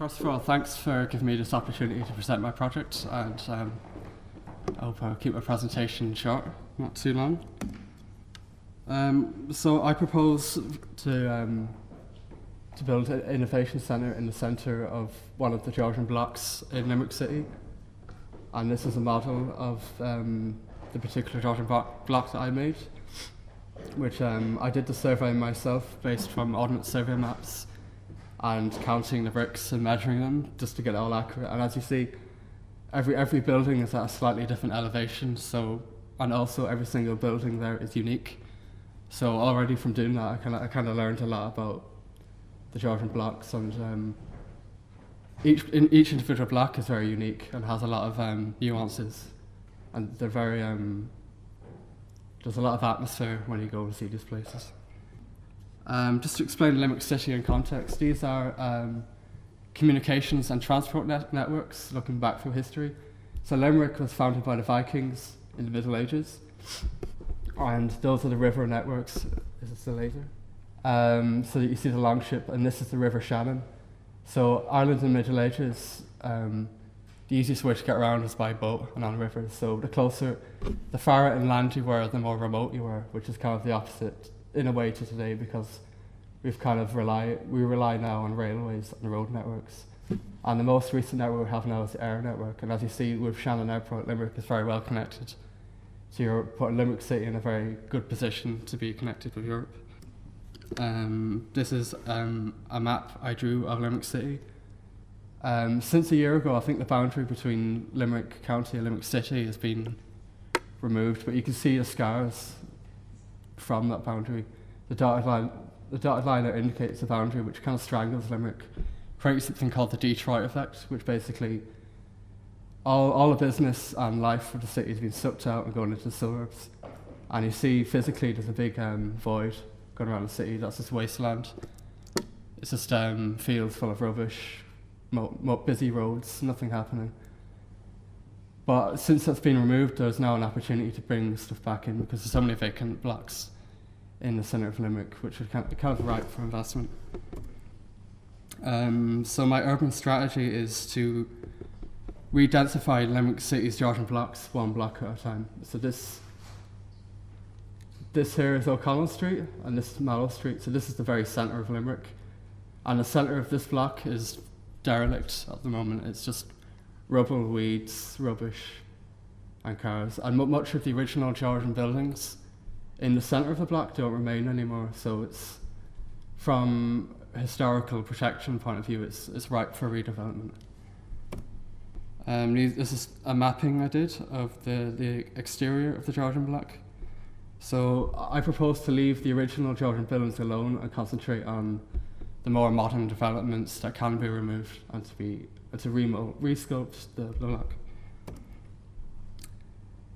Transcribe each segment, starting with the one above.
First of all, thanks for giving me this opportunity to present my project, and I hope I'll keep my presentation short, not too long. So I propose to build an innovation centre in the centre of one of the Georgian blocks in Limerick City, and this is a model of the particular Georgian block that I made, which I did the survey myself based from ordnance survey maps and counting the bricks and measuring them just to get it all accurate. And as you see, every building is at a slightly different elevation, and also every single building there is unique. So already from doing that, I kind of learned a lot about the Georgian blocks, and each individual block is very unique and has a lot of nuances, and they're very there's a lot of atmosphere when you go and see these places. Just to explain Limerick City in context, these are communications and transport networks looking back through history. So Limerick was founded by the Vikings in the Middle Ages, and those are the river networks. Is it still later? So that you see the Longship, and this is the River Shannon. So Ireland in the Middle Ages, the easiest way to get around was by boat and on rivers. So the farther inland you were, the more remote you were, which is kind of the opposite in a way to today, because we rely now on railways and road networks. And the most recent network we have now is the air network. And as you see with Shannon Airport, Limerick is very well connected. So you're putting Limerick City in a very good position to be connected with Europe. This is a map I drew of Limerick City. Since a year ago, I think the boundary between Limerick County and Limerick City has been removed, but you can see the scars from that boundary. The dotted line there indicates the boundary, which kind of strangles Limerick, creates something called the Detroit effect, which basically all the business and life of the city has been sucked out and going into the suburbs. And you see physically there's a big void going around the city. That's just wasteland. It's just fields full of rubbish, busy roads, nothing happening. But since that's been removed, there's now an opportunity to bring stuff back in, because there's so many vacant blocks in the centre of Limerick, which are kind of ripe for investment. So my urban strategy is to re-densify Limerick City's Georgian blocks one block at a time. So this here is O'Connell Street, and this is Mallow Street. So this is the very centre of Limerick, and the centre of this block is derelict at the moment. It's just rubble, weeds, rubbish, and cars. And much of the original Georgian buildings in the centre of the block don't remain anymore. So it's, from a historical protection point of view, it's ripe for redevelopment. This is a mapping I did of the exterior of the Georgian block. So I propose to leave the original Georgian buildings alone and concentrate on the more modern developments that can be removed, and to resculpt the block.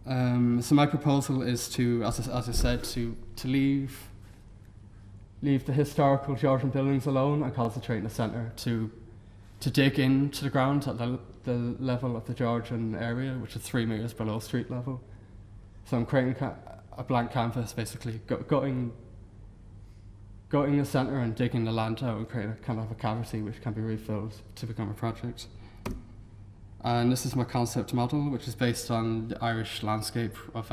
So my proposal is to, as I said, to leave the historical Georgian buildings alone and concentrate in the centre, to dig into the ground at the level of the Georgian area, which is 3 metres below street level. So I'm creating a blank canvas, basically, gutting the centre and digging the land out and creating a kind of a cavity which can be refilled to become a project. And this is my concept model, which is based on the Irish landscape of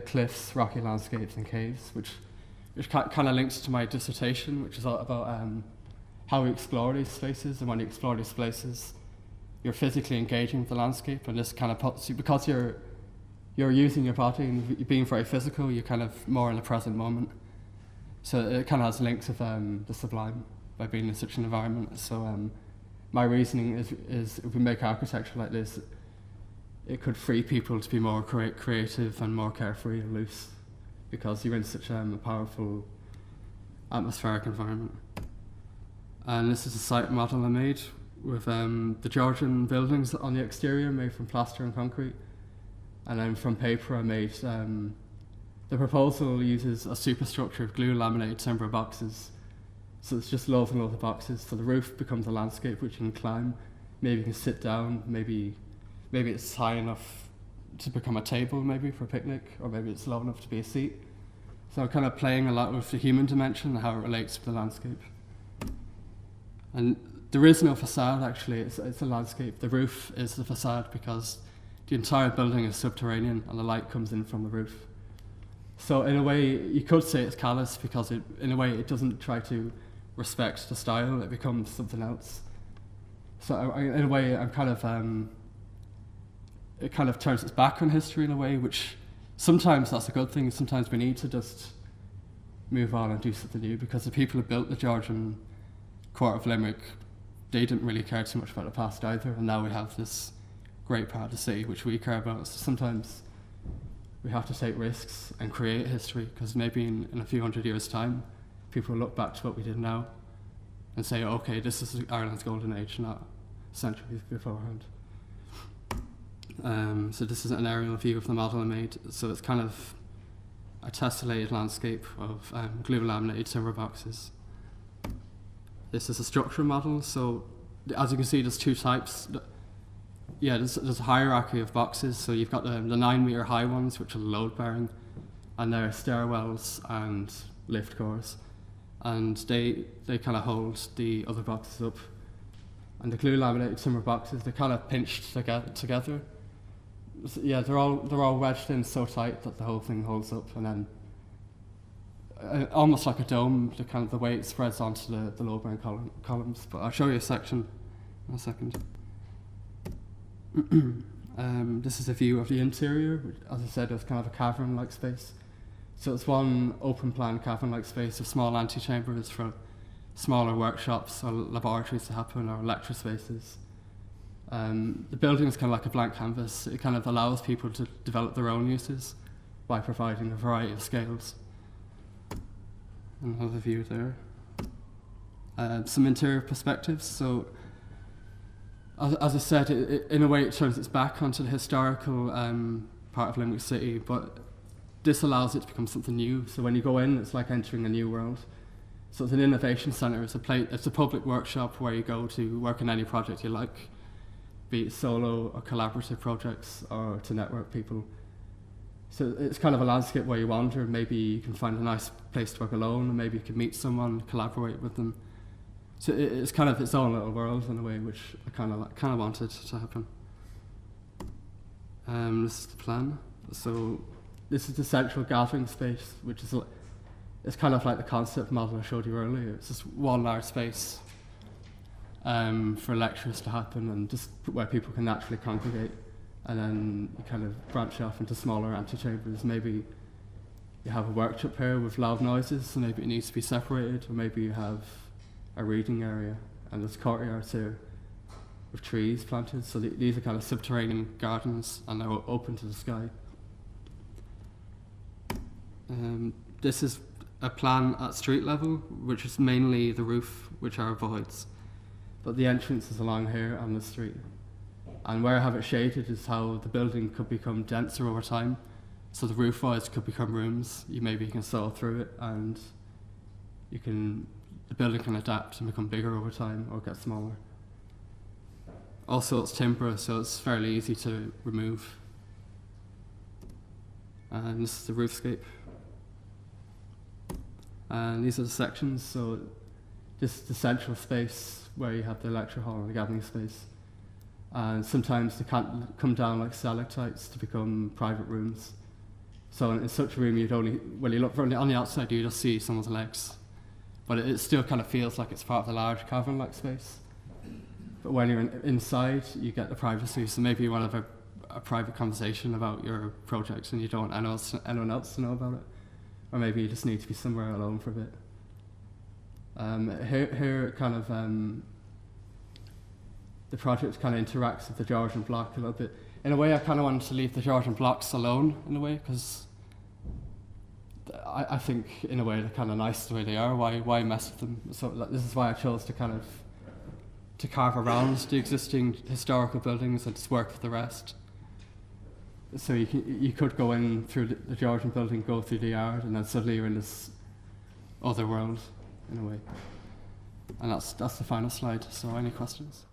cliffs, rocky landscapes and caves, which kind of links to my dissertation, which is all about how we explore these spaces. And when you explore these places, you're physically engaging with the landscape, and this kind of puts you, because you're using your body and you're being very physical, you're kind of more in the present moment. So it kind of has links of the sublime by being in such an environment. So my reasoning is if we make architecture like this, it could free people to be more creative and more carefree and loose, because you're in such a powerful atmospheric environment. And this is a site model I made with the Georgian buildings on the exterior made from plaster and concrete. And then from paper I made, the proposal uses a superstructure of glue laminated timber boxes. So it's just loads and loads of boxes. So the roof becomes a landscape which you can climb. Maybe you can sit down, maybe it's high enough to become a table maybe for a picnic, or maybe it's low enough to be a seat. So I'm kind of playing a lot with the human dimension and how it relates to the landscape. And There is no facade actually, it's a landscape. The roof is the facade because the entire building is subterranean and the light comes in from the roof. So in a way, you could say it's callous because in a way it doesn't try to respect the style, it becomes something else. So in a way, I'm kind of, it kind of turns its back on history in a way, which sometimes that's a good thing. Sometimes we need to just move on and do something new, because the people who built the Georgian Court of Limerick, they didn't really care too much about the past either, and now we have this great part of the city which we care about. So sometimes we have to take risks and create history, because maybe in a few hundred years' time, people will look back to what we did now and say, okay, this is Ireland's golden age, not centuries beforehand. So this is an aerial view of the model I made. So it's kind of a tessellated landscape of glue laminated timber boxes. This is a structural model, so as you can see there's two types. Yeah, there's a hierarchy of boxes, so you've got the 9 metre high ones, which are load bearing, and they're stairwells and lift cores, and they kind of hold the other boxes up. And the glue laminated timber boxes, they're kind of pinched together. So yeah, they're all wedged in so tight that the whole thing holds up, and then almost like a dome, the way it spreads onto the load bearing columns. But I'll show you a section in a second. This is a view of the interior, which, as I said, is kind of a cavern-like space. So it's one open plan cavern-like space with small antechambers for smaller workshops or laboratories to happen, or lecture spaces. The building is kind of like a blank canvas. It kind of allows people to develop their own uses by providing a variety of scales. Another view there. Some interior perspectives. So, as I said, in a way it turns its back onto the historical part of Limerick City, but this allows it to become something new. So when you go in, it's like entering a new world. So it's an innovation centre. It's a public workshop where you go to work on any project you like, be it solo or collaborative projects, or to network people. So it's kind of a landscape where you wander. Maybe you can find a nice place to work alone, or maybe you can meet someone, collaborate with them. So it's kind of its own little world in a way, which I kind of wanted to happen. This is the plan. So this is the central gathering space, which is it's kind of like the concept model I showed you earlier. It's just one large space for lectures to happen, and just where people can naturally congregate. And then you kind of branch off into smaller antechambers. Maybe you have a workshop here with loud noises, so maybe it needs to be separated, or maybe you have a reading area, and there's courtyards here with trees planted. So these are kind of subterranean gardens, and they're open to the sky. This is a plan at street level, which is mainly the roof, which are voids. But the entrance is along here on the street. And where I have it shaded is how the building could become denser over time. So the roof voids could become rooms. Maybe you can saw through it, and the building can adapt and become bigger over time, or get smaller. Also, it's timber, so it's fairly easy to remove. And this is the roofscape. And these are the sections. So this is the central space where you have the lecture hall and the gathering space. And sometimes they can't come down like stalactites to become private rooms. So in such a room, when you look on the outside, you just see someone's legs. But it still kind of feels like it's part of the large cavern-like space. But when you're inside, you get the privacy. So maybe you want to have a private conversation about your project and you don't want anyone else to know about it. Or maybe you just need to be somewhere alone for a bit. Here kind of, the project kind of interacts with the Georgian block a little bit. In a way, I kind of wanted to leave the Georgian blocks alone, in a way, because I think, in a way, they're kind of nice the way they are. Why mess with them? So this is why I chose to kind of to carve around the existing historical buildings and just work with the rest. So you could go in through the Georgian building, go through the yard, and then suddenly you're in this other world, in a way. And that's the final slide. So any questions?